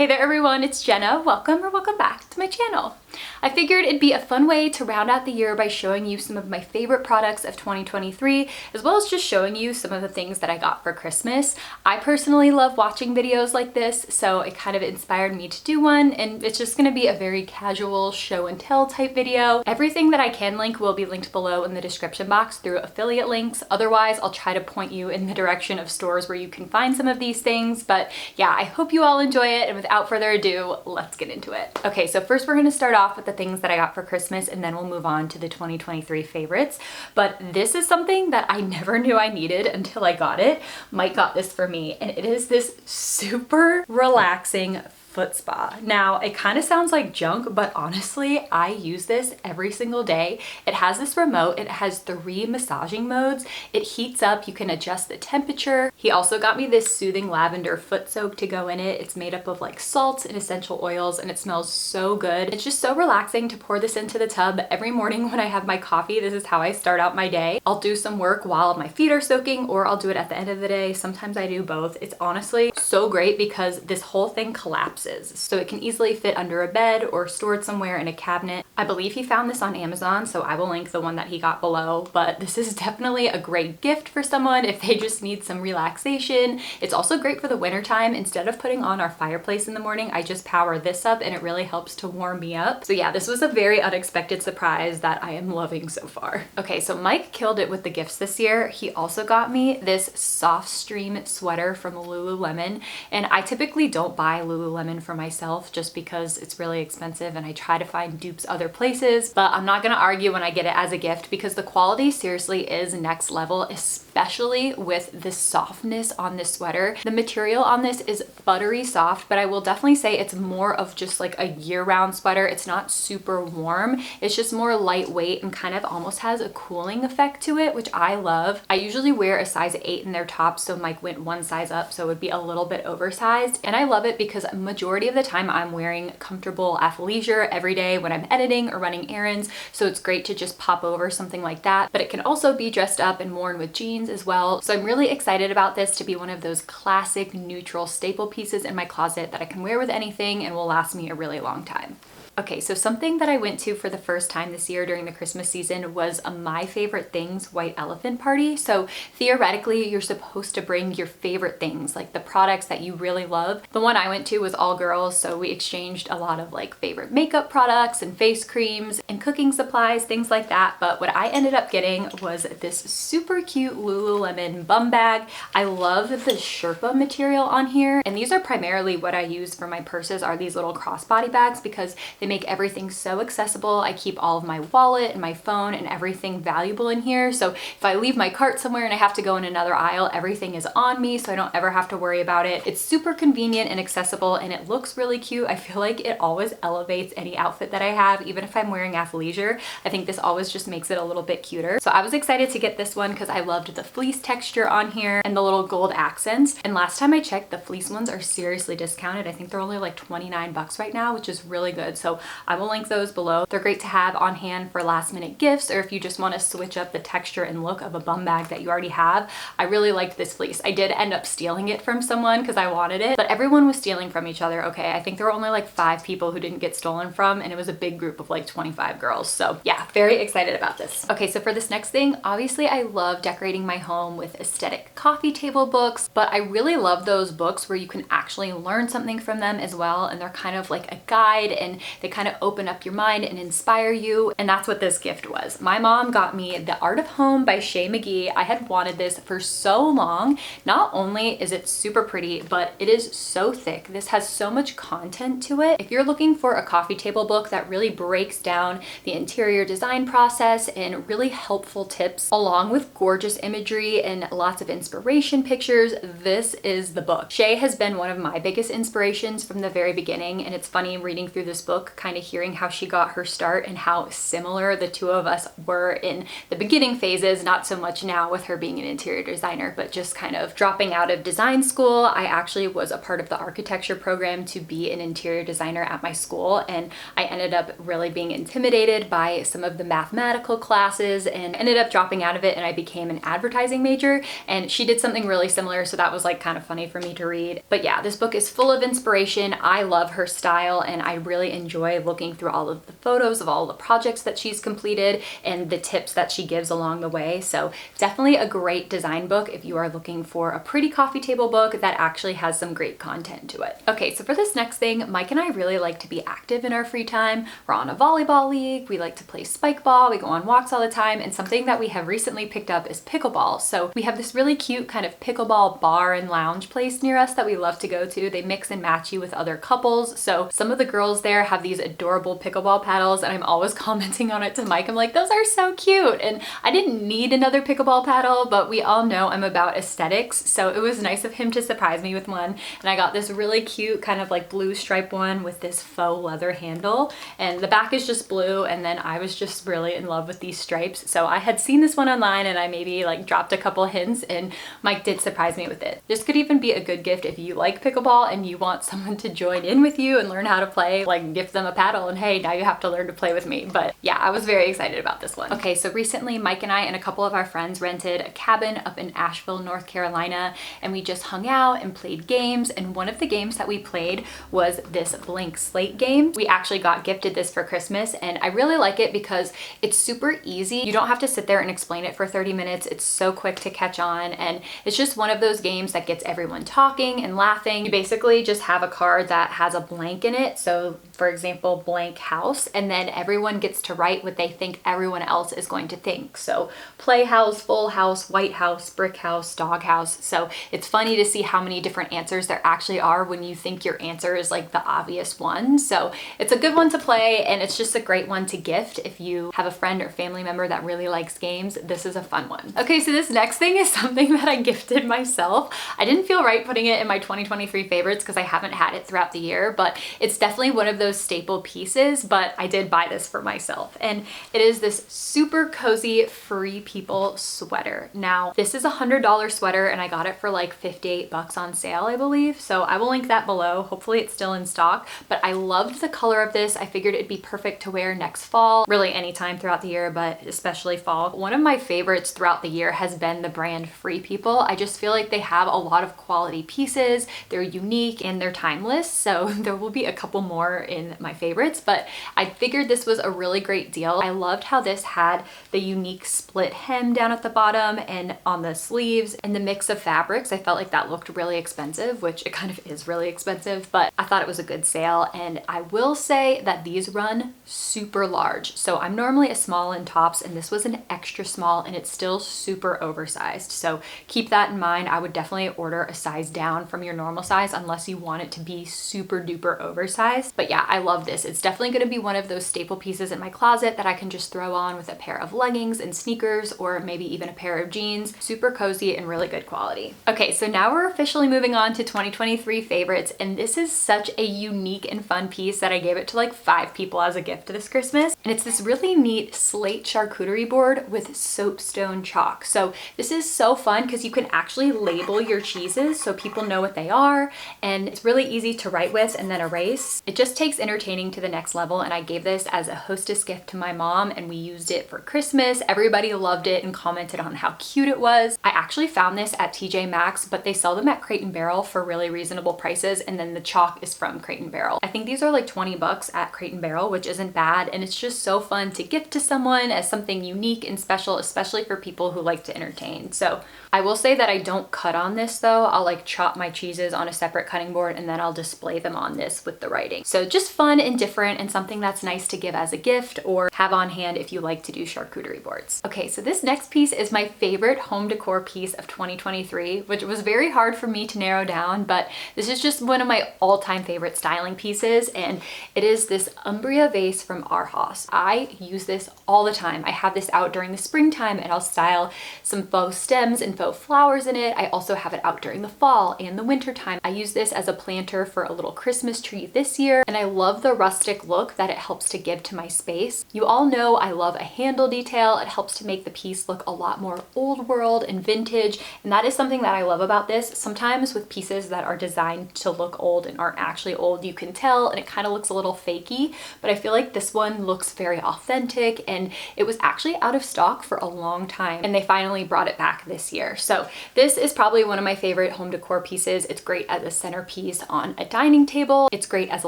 Hey there everyone, it's Jenna. Welcome or welcome back to my channel. I figured it'd be a fun way to round out the year by showing you some of my favorite products of 2023, as well as just showing you some of the things that I got for Christmas. I personally love watching videos like this, so it kind of inspired me to do one, and it's just gonna be a very casual show and tell type video. Everything that I can link will be linked below in the description box through affiliate links. Otherwise, I'll try to point you in the direction of stores where you can find some of these things. But yeah, I hope you all enjoy it, and without further ado, let's get into it. Okay, so first we're gonna start off with the things that I got for Christmas, and then we'll move on to the 2023 favorites. But this is something that I never knew I needed until I got it. Mike got this for me, and it is this super relaxing foot spa. Now, it kind of sounds like junk, but honestly, I use this every single day. It has this remote, it has 3 massaging modes. It heats up, you can adjust the temperature. He also got me this soothing lavender foot soak to go in it. It's made up of like salts and essential oils, and it smells so good. It's just so relaxing to pour this into the tub every morning when I have my coffee. This is how I start out my day. I'll do some work while my feet are soaking, or I'll do it at the end of the day. Sometimes I do both. It's honestly so great because this whole thing collapses. So it can easily fit under a bed or stored somewhere in a cabinet. I believe he found this on Amazon, so I will link the one that he got below, but this is definitely a great gift for someone if they just need some relaxation. It's also great for the winter time. Instead of putting on our fireplace in the morning, I just power this up and it really helps to warm me up. So yeah, this was a very unexpected surprise that I am loving so far. Okay, so Mike killed it with the gifts this year. He also got me this soft stream sweater from Lululemon, and I typically don't buy Lululemon for myself just because it's really expensive and I try to find dupes other places, but I'm not gonna argue when I get it as a gift because the quality seriously is next level, especially with the softness on this sweater. The material on this is buttery soft, but I will definitely say it's more of just like a year-round sweater. It's not super warm, it's just more lightweight and kind of almost has a cooling effect to it, which I love. I usually wear a size 8 in their tops, so Mike went one size up, so it would be a little bit oversized, and I love it because majority of the time I'm wearing comfortable athleisure every day when I'm editing or running errands, so it's great to just pop over something like that. But it can also be dressed up and worn with jeans as well, so I'm really excited about this to be one of those classic neutral staple pieces in my closet that I can wear with anything and will last me a really long time. Okay, so something that I went to for the first time this year during the Christmas season was a My Favorite Things white elephant party. So theoretically, you're supposed to bring your favorite things, like the products that you really love. The one I went to was all girls, so we exchanged a lot of like favorite makeup products and face creams and cooking supplies, things like that. But what I ended up getting was this super cute Lululemon bum bag. I love the Sherpa material on here, and these are primarily what I use for my purses, are these little crossbody bags, because they make everything so accessible. I keep all of my wallet and my phone and everything valuable in here. So if I leave my cart somewhere and I have to go in another aisle, everything is on me, so I don't ever have to worry about it. It's super convenient and accessible, and it looks really cute. I feel like it always elevates any outfit that I have, even if I'm wearing athleisure. I think this always just makes it a little bit cuter. So I was excited to get this one because I loved the fleece texture on here and the little gold accents. And last time I checked, the fleece ones are seriously discounted. I think they're only like 29 bucks right now, which is really good. So I will link those below. They're great to have on hand for last minute gifts, or if you just want to switch up the texture and look of a bum bag that you already have. I really liked this fleece. I did end up stealing it from someone because I wanted it, but everyone was stealing from each other. Okay, I think there were only like 5 people who didn't get stolen from, and it was a big group of like 25 girls. So yeah, very excited about this. Okay, so for this next thing, obviously I love decorating my home with aesthetic coffee table books, but I really love those books where you can actually learn something from them as well, and they're kind of like a guide, and they kind of open up your mind and inspire you, and that's what this gift was. My mom got me The Art of Home by Shay McGee. I had wanted this for so long. Not only is it super pretty, but it is so thick. This has so much content to it. If you're looking for a coffee table book that really breaks down the interior design process and really helpful tips, along with gorgeous imagery and lots of inspiration pictures, this is the book. Shay has been one of my biggest inspirations from the very beginning, and it's funny reading through this book book, kind of hearing how she got her start and how similar the two of us were in the beginning phases, not so much now with her being an interior designer, but just kind of dropping out of design school. I actually was a part of the architecture program to be an interior designer at my school, and I ended up really being intimidated by some of the mathematical classes and ended up dropping out of it, and I became an advertising major, and she did something really similar, so that was like kind of funny for me to read. But yeah, this book is full of inspiration. I love her style, and I really enjoy looking through all of the photos of all the projects that she's completed and the tips that she gives along the way. So definitely a great design book if you are looking for a pretty coffee table book that actually has some great content to it. Okay, so for this next thing, Mike and I really like to be active in our free time. We're on a volleyball league, we like to play spike ball, we go on walks all the time, and something that we have recently picked up is pickleball. So we have this really cute kind of pickleball bar and lounge place near us that we love to go to. They mix and match you with other couples. So some of the girls there have these adorable pickleball paddles, and I'm always commenting on it to Mike. I'm like, those are so cute. And I didn't need another pickleball paddle, but we all know I'm about aesthetics. So it was nice of him to surprise me with one. And I got this really cute kind of like blue stripe one with this faux leather handle. And the back is just blue. And then I was just really in love with these stripes. So I had seen this one online and I maybe like dropped a couple hints, and Mike did surprise me with it. This could even be a good gift if you like pickleball and you want someone to join in with you and learn how to play, like gift them a paddle and hey, now you have to learn to play with me. But yeah, I was very excited about this one. Okay, so recently Mike and I and a couple of our friends rented a cabin up in Asheville, North Carolina, and we just hung out and played games. And one of the games that we played was this blank slate game. We actually got gifted this for Christmas, and I really like it because it's super easy. You don't have to sit there and explain it for 30 minutes. It's so quick to catch on, and it's just one of those games that gets everyone talking and laughing. You basically just have a card that has a blank in it. So for example, blank house, and then everyone gets to write what they think everyone else is going to think. So playhouse, full house, white house, brick house, dog house. So it's funny to see how many different answers there actually are when you think your answer is like the obvious one. So it's a good one to play, and it's just a great one to gift if you have a friend or family member that really likes games. This is a fun one. Okay, so this next thing is something that I gifted myself. I didn't feel right putting it in my 2023 favorites because I haven't had it throughout the year, but it's definitely one of those staple pieces, but I did buy this for myself. And it is this super cozy Free People sweater. Now, this is a $100 sweater and I got it for like 58 bucks on sale, I believe. So I will link that below. Hopefully it's still in stock, but I loved the color of this. I figured it'd be perfect to wear next fall, really anytime throughout the year, but especially fall. One of my favorites throughout the year has been the brand Free People. I just feel like they have a lot of quality pieces. They're unique and they're timeless. So there will be a couple more in my favorites, but I figured this was a really great deal. I loved how this had the unique split hem down at the bottom and on the sleeves, and the mix of fabrics. I felt like that looked really expensive, which it kind of is really expensive, but I thought it was a good sale. And I will say that these run super large. So I'm normally a small in tops, and this was an extra small, and it's still super oversized. So keep that in mind. I would definitely order a size down from your normal size unless you want it to be super duper oversized. But yeah, I love this. It's definitely going to be one of those staple pieces in my closet that I can just throw on with a pair of leggings and sneakers, or maybe even a pair of jeans. Super cozy and really good quality. Okay, so now we're officially moving on to 2023 favorites, and this is such a unique and fun piece that I gave it to like 5 people as a gift this Christmas. And it's this really neat slate charcuterie board with soapstone chalk. So this is so fun because you can actually label your cheeses so people know what they are, and it's really easy to write with and then erase. It just takes entertaining to the next level, and I gave this as a hostess gift to my mom, and we used it for Christmas. Everybody loved it and commented on how cute it was. I actually found this at TJ Maxx, but they sell them at Crate and Barrel for really reasonable prices, and then the chalk is from Crate and Barrel. I think these are like 20 bucks at Crate and Barrel, which isn't bad, and it's just so fun to gift to someone as something unique and special, especially for people who like to entertain. So I will say that I don't cut on this though. I'll like chop my cheeses on a separate cutting board and then I'll display them on this with the writing. So just fun and different, and something that's nice to give as a gift or have on hand if you like to do charcuterie boards. Okay, so this next piece is my favorite home decor piece of 2023, which was very hard for me to narrow down, but this is just one of my all-time favorite styling pieces, and it is this Umbria vase from Arhaus. I use this all the time. I have this out during the springtime and I'll style some faux stems and faux flowers in it. I also have it out during the fall and the winter time. I use this as a planter for a little Christmas tree this year, and I love love the rustic look that it helps to give to my space. You all know I love a handle detail. It helps to make the piece look a lot more old world and vintage, and that is something that I love about this. Sometimes with pieces that are designed to look old and aren't actually old, you can tell, and it kind of looks a little fakey, but I feel like this one looks very authentic, and it was actually out of stock for a long time, and they finally brought it back this year. So this is probably one of my favorite home decor pieces. It's great as a centerpiece on a dining table. It's great as a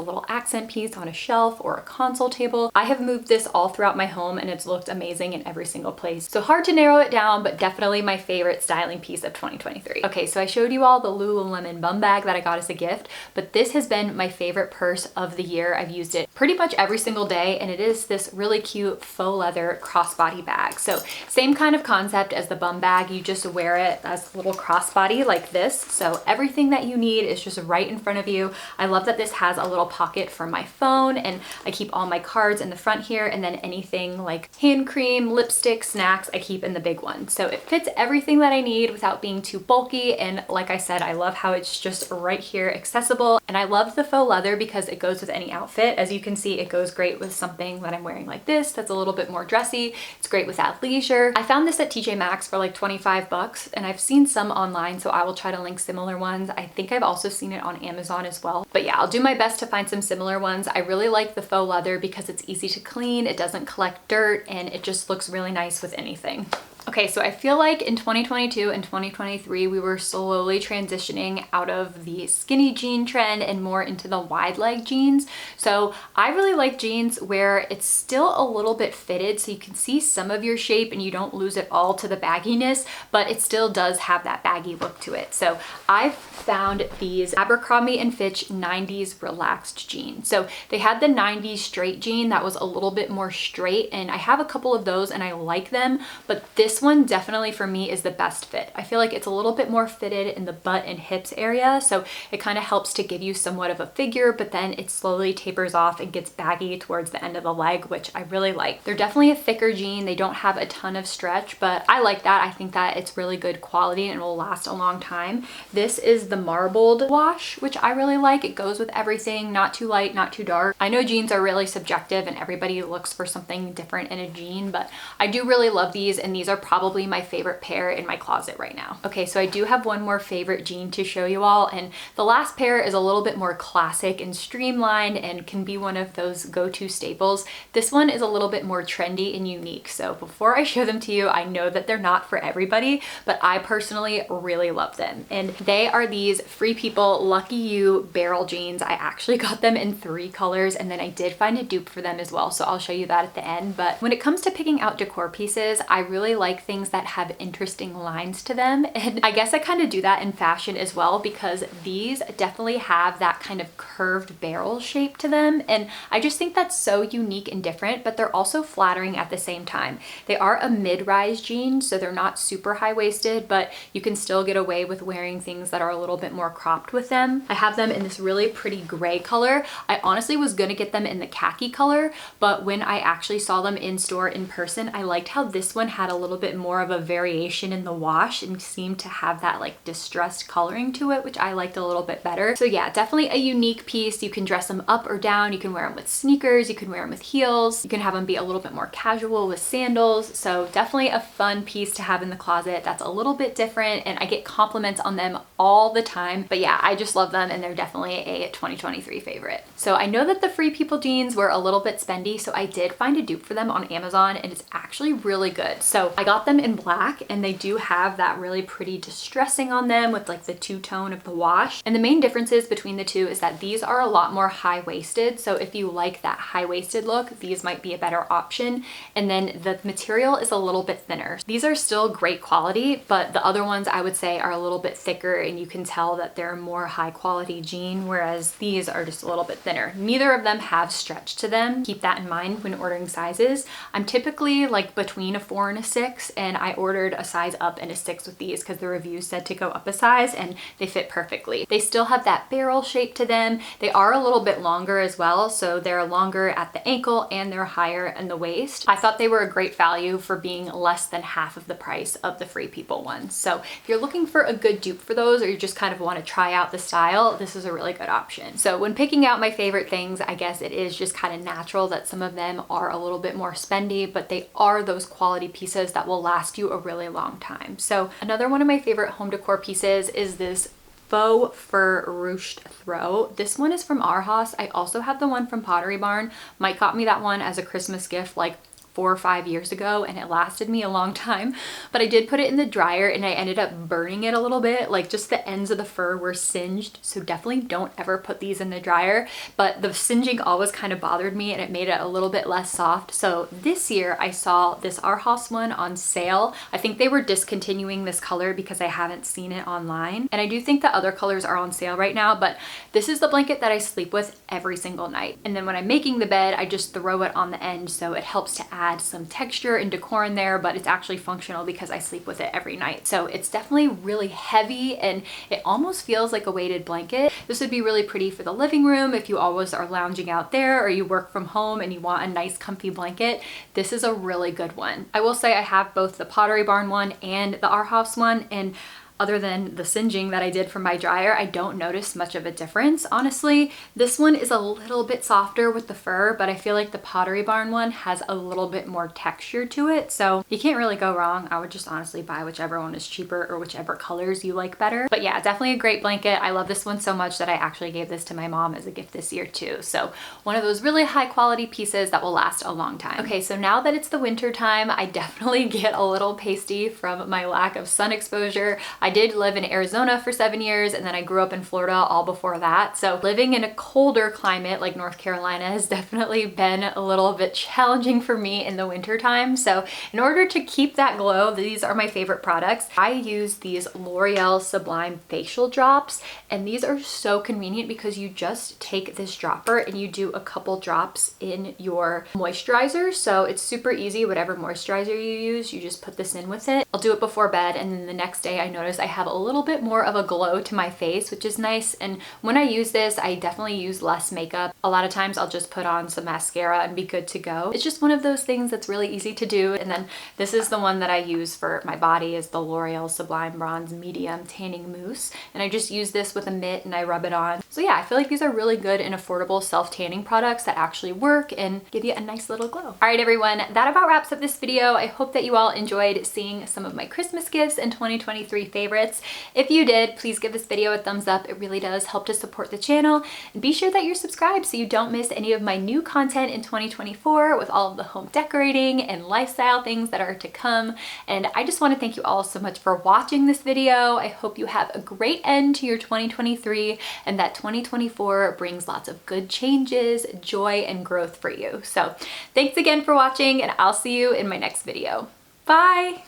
little accent piece on a shelf or a console table. I have moved this all throughout my home and it's looked amazing in every single place. So hard to narrow it down, but definitely my favorite styling piece of 2023. Okay, so I showed you all the Lululemon Bum Bag that I got as a gift, but this has been my favorite purse of the year. I've used it pretty much every single day, and it is this really cute faux leather crossbody bag. So same kind of concept as the bum bag, you just wear it as a little crossbody like this. So everything that you need is just right in front of you. I love that this has a little pocket for my phone, and I keep all my cards in the front here, and then anything like hand cream, lipstick, snacks, I keep in the big one. So it fits everything that I need without being too bulky, and like I said, I love how it's just right here accessible, and I love the faux leather because it goes with any outfit. As you can see, it goes great with something that I'm wearing like this that's a little bit more dressy. It's great with athleisure. I found this at TJ Maxx for like 25 bucks, and I've seen some online, so I will try to link similar ones. I think I've also seen it on Amazon as well. But yeah, I'll do my best to find some similar ones. I really like the faux leather because it's easy to clean, it doesn't collect dirt, and it just looks really nice with anything. Okay, so I feel like in 2022 and 2023, we were slowly transitioning out of the skinny jean trend and more into the wide leg jeans. So I really like jeans where it's still a little bit fitted, so you can see some of your shape and you don't lose it all to the bagginess, but it still does have that baggy look to it. So I've found these Abercrombie & Fitch 90s relaxed jeans. So they had the 90s straight jean that was a little bit more straight, and I have a couple of those and I like them, but this one definitely for me is the best fit. I feel like it's a little bit more fitted in the butt and hips area, so it kind of helps to give you somewhat of a figure, but then it slowly tapers off and gets baggy towards the end of the leg, which I really like. They're definitely a thicker jean. They don't have a ton of stretch, but I like that. I think that it's really good quality and it will last a long time. This is the marbled wash, which I really like. It goes with everything, not too light, not too dark. I know jeans are really subjective and everybody looks for something different in a jean, but I do really love these, and these are probably my favorite pair in my closet right now. Okay, so I do have one more favorite jean to show you all, and the last pair is a little bit more classic and streamlined and can be one of those go-to staples. This one is a little bit more trendy and unique, so before I show them to you, I know that they're not for everybody, but I personally really love them, and they are these Free People Lucky You barrel jeans. I actually got them in 3 colors, and then I did find a dupe for them as well, so I'll show you that at the end. But when it comes to picking out decor pieces, I really like things that have interesting lines to them, and I guess I kind of do that in fashion as well, because these definitely have that kind of curved barrel shape to them, and I just think that's so unique and different, but they're also flattering at the same time. They are a mid-rise jean, so they're not super high-waisted, but you can still get away with wearing things that are a little bit more cropped with them. I have them in this really pretty gray color. I honestly was gonna get them in the khaki color, but when I actually saw them in store in person, I liked how this one had a little bit more of a variation in the wash and seemed to have that like distressed coloring to it, which I liked a little bit better. So yeah, definitely a unique piece. You can dress them up or down. You can wear them with sneakers. You can wear them with heels. You can have them be a little bit more casual with sandals. So definitely a fun piece to have in the closet that's a little bit different, and I get compliments on them all the time. But yeah, I just love them, and they're definitely a 2023 favorite. So I know that the Free People jeans were a little bit spendy, so I did find a dupe for them on Amazon, and it's actually really good. So I got them in black, and they do have that really pretty distressing on them with like the two-tone of the wash. And the main differences between the two is that these are a lot more high-waisted, so if you like that high-waisted look, these might be a better option. And then the material is a little bit thinner. These are still great quality, but the other ones I would say are a little bit thicker, and you can tell that they're more high-quality jean, whereas these are just a little bit thinner. Neither of them have stretch to them. Keep that in mind when ordering sizes. I'm typically like between a 4 and a 6, $6 and I ordered a size up and a 6 with these because the reviews said to go up a size and they fit perfectly. They still have that barrel shape to them. They are a little bit longer as well, so they're longer at the ankle and they're higher in the waist. I thought they were a great value for being less than half of the price of the Free People ones. So if you're looking for a good dupe for those, or you just kind of want to try out the style, this is a really good option. So when picking out my favorite things, I guess it is just kind of natural that some of them are a little bit more spendy, but they are those quality pieces that will last you a really long time. So another one of my favorite home decor pieces is this Faux fur ruched throw. This one is from Arhaus. I also have the one from Pottery Barn. Mike got me that one as a Christmas gift like 4 or 5 years ago and it lasted me a long time, but I did put it in the dryer and I ended up burning it a little bit. Like just the ends of the fur were singed, so definitely don't ever put these in the dryer, but the singeing always kind of bothered me and it made it a little bit less soft. So this year I saw this Arhaus one on sale. I think they were discontinuing this color because I haven't seen it online, and I do think the other colors are on sale right now, but this is the blanket that I sleep with every single night. And then when I'm making the bed, I just throw it on the end so it helps to add some texture and decor in there, but it's actually functional because I sleep with it every night. So it's definitely really heavy and it almost feels like a weighted blanket. This would be really pretty for the living room if you always are lounging out there or you work from home and you want a nice comfy blanket. This is a really good one. I will say I have both the Pottery Barn one and the Arhaus one, and other than the singeing that I did from my dryer, I don't notice much of a difference, honestly. This one is a little bit softer with the fur, but I feel like the Pottery Barn one has a little bit more texture to it, so you can't really go wrong. I would just honestly buy whichever one is cheaper or whichever colors you like better. But yeah, definitely a great blanket. I love this one so much that I actually gave this to my mom as a gift this year too. So one of those really high quality pieces that will last a long time. Okay, so now that it's the winter time, I definitely get a little pasty from my lack of sun exposure. I did live in Arizona for 7 years and then I grew up in Florida all before that. So living in a colder climate like North Carolina has definitely been a little bit challenging for me in the winter time. So in order to keep that glow, these are my favorite products. I use these L'Oreal Sublime facial drops, and these are so convenient because you just take this dropper and you do a couple drops in your moisturizer. So it's super easy. Whatever moisturizer you use, you just put this in with it. I'll do it before bed, and then the next day I notice I have a little bit more of a glow to my face, which is nice. And when I use this, I definitely use less makeup. A lot of times I'll just put on some mascara and be good to go. It's just one of those things that's really easy to do. And then this is the one that I use for my body, is the L'Oreal Sublime Bronze Medium Tanning Mousse. And I just use this with a mitt and I rub it on. So yeah, I feel like these are really good and affordable self-tanning products that actually work and give you a nice little glow. All right, everyone, that about wraps up this video. I hope that you all enjoyed seeing some of my Christmas gifts and 2023 favorites. If you did, please give this video a thumbs up. It really does help to support the channel. And be sure that you're subscribed so you don't miss any of my new content in 2024 with all of the home decorating and lifestyle things that are to come. And I just want to thank you all so much for watching this video. I hope you have a great end to your 2023 and that 2024 brings lots of good changes, joy, and growth for you. So thanks again for watching, and I'll see you in my next video. Bye!